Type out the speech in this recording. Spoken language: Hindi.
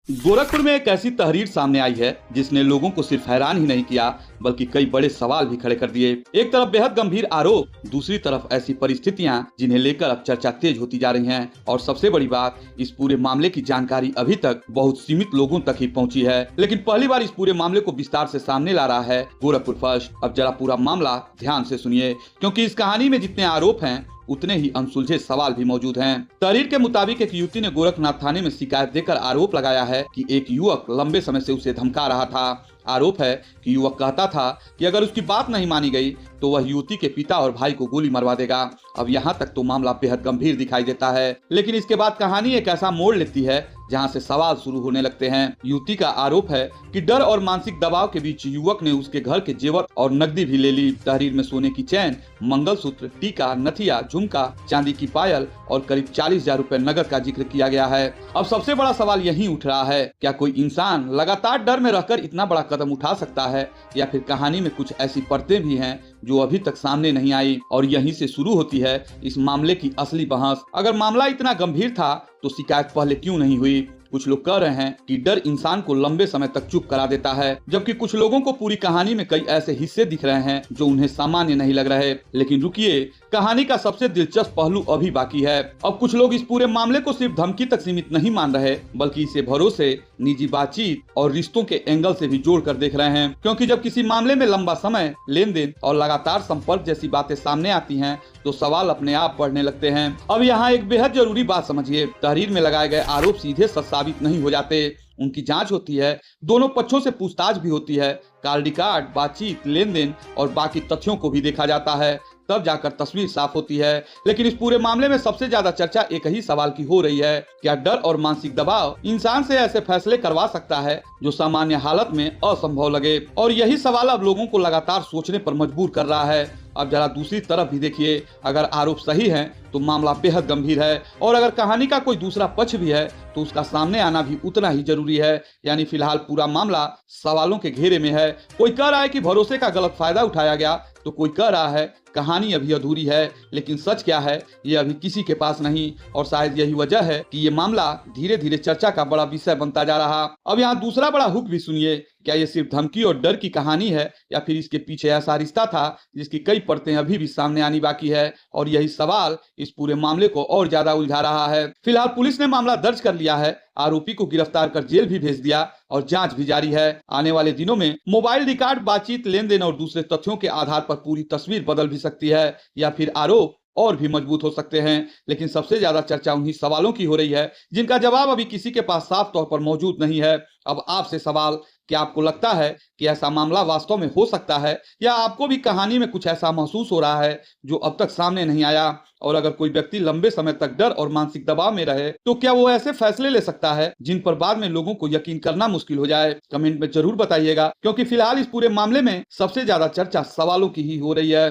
गोरखपुर में एक ऐसी तहरीर सामने आई है जिसने लोगों को सिर्फ हैरान ही नहीं किया बल्कि कई बड़े सवाल भी खड़े कर दिए। एक तरफ बेहद गंभीर आरोप, दूसरी तरफ ऐसी परिस्थितियां जिन्हें लेकर अब चर्चा तेज होती जा रही हैं। और सबसे बड़ी बात, इस पूरे मामले की जानकारी अभी तक बहुत सीमित लोगों तक ही पहुंची है। लेकिन पहली बार इस पूरे मामले को विस्तार से सामने ला रहा है गोरखपुर फर्स्ट। अब जरा पूरा मामला ध्यान से सुनिए, क्योंकि इस कहानी में जितने आरोप हैं उतने ही अनसुलझे सवाल भी मौजूद हैं। तहरीर के मुताबिक एक युवती ने गोरखनाथ थाने में शिकायत देकर आरोप लगाया है कि एक युवक लंबे समय से उसे धमका रहा था। आरोप है कि युवक कहता था कि अगर उसकी बात नहीं मानी गई तो वह युवती के पिता और भाई को गोली मरवा देगा। अब यहाँ तक तो मामला बेहद गंभीर दिखाई देता है, लेकिन इसके बाद कहानी एक ऐसा मोड़ लेती है जहाँ से सवाल शुरू होने लगते हैं। युवती का आरोप है कि डर और मानसिक दबाव के बीच युवक ने उसके घर के जेवर और नकदी भी ले ली। तहरीर में सोने की चैन, मंगलसूत्र, टीका, नथिया, झुमका, चांदी की पायल और करीब 40,000 रुपए नगद का जिक्र किया गया है। अब सबसे बड़ा सवाल यही उठ रहा है, क्या कोई इंसान लगातार डर में रहकर इतना बड़ा कदम उठा सकता है, या फिर कहानी में कुछ ऐसी परतें भी हैं जो अभी तक सामने नहीं आई। और यहीं से शुरू होती है इस मामले की असली बहस। अगर मामला इतना गंभीर था तो शिकायत पहले क्यों नहीं हुई? कुछ लोग कह रहे हैं कि डर इंसान को लंबे समय तक चुप करा देता है, जबकि कुछ लोगों को पूरी कहानी में कई ऐसे हिस्से दिख रहे हैं जो उन्हें सामान्य नहीं लग रहे। लेकिन रुकिए, कहानी का सबसे दिलचस्प पहलू अभी बाकी है। अब कुछ लोग इस पूरे मामले को सिर्फ धमकी तक सीमित नहीं मान रहे, बल्कि इसे भरोसे, निजी बातचीत और रिश्तों के एंगल से भी जोड़कर देख रहे हैं। क्योंकि जब किसी मामले में लंबा समय, लेन देन और लगातार संपर्क जैसी बातें सामने आती हैं तो सवाल अपने आप बढ़ने लगते हैं। अब यहाँ एक बेहद जरूरी बात समझिए, तहरीर में लगाए गए आरोप सीधे सच साबित नहीं हो जाते। उनकी जांच होती है, दोनों पक्षों से पूछताछ भी होती है, कॉल रिकॉर्ड, बातचीत, लेन देन और बाकी तथ्यों को भी देखा जाता है, तब जाकर तस्वीर साफ होती है। लेकिन इस पूरे मामले में सबसे ज्यादा चर्चा एक ही सवाल की हो रही है, क्या डर और मानसिक दबाव इंसान से ऐसे फैसले करवा सकता है जो सामान्य हालत में असंभव लगे? और यही सवाल अब लोगों को लगातार सोचने पर मजबूर कर रहा है। अब जरा दूसरी तरफ भी देखिए, अगर आरोप सही हैं तो मामला बेहद गंभीर है, और अगर कहानी का कोई दूसरा पक्ष भी है तो उसका सामने आना भी उतना ही जरूरी है। यानी फिलहाल पूरा मामला सवालों के घेरे में है। कोई कह रहा है कि भरोसे का गलत फायदा उठाया गया, तो कोई कह रहा है कहानी अभी अधूरी है। लेकिन सच क्या है ये अभी किसी के पास नहीं, और शायद यही वजह है कि ये मामला धीरे धीरे चर्चा का बड़ा विषय बनता जा रहा। अब यहाँ दूसरा बड़ा हुक भी सुनिए, क्या ये सिर्फ धमकी और डर की कहानी है, या फिर इसके पीछे ऐसा रिश्ता था जिसकी कई परतें अभी भी सामने आनी बाकी है? और यही सवाल इस पूरे मामले को और ज्यादा उलझा रहा है। फिलहाल पुलिस ने मामला दर्ज कर लिया है, आरोपी को गिरफ्तार कर जेल भी भेज दिया और जांच भी जारी है। आने वाले दिनों में मोबाइल रिकॉर्ड, बातचीत, लेन देन और दूसरे तथ्यों के आधार पर पूरी तस्वीर बदल भी सकती है, या फिर आरोप और भी मजबूत हो सकते हैं। लेकिन सबसे ज्यादा चर्चा उन्हीं सवालों की हो रही है जिनका जवाब अभी किसी के पास साफ तौर पर मौजूद नहीं है। अब आपसे सवाल, क्या आपको लगता है कि ऐसा मामला वास्तव में हो सकता है, या आपको भी कहानी में कुछ ऐसा महसूस हो रहा है जो अब तक सामने नहीं आया? और अगर कोई व्यक्ति लंबे समय तक डर और मानसिक दबाव में रहे तो क्या वो ऐसे फैसले ले सकता है जिन पर बाद में लोगों को यकीन करना मुश्किल हो जाए? कमेंट में जरूर बताइएगा, क्योंकि फिलहाल इस पूरे मामले में सबसे ज्यादा चर्चा सवालों की ही हो रही है।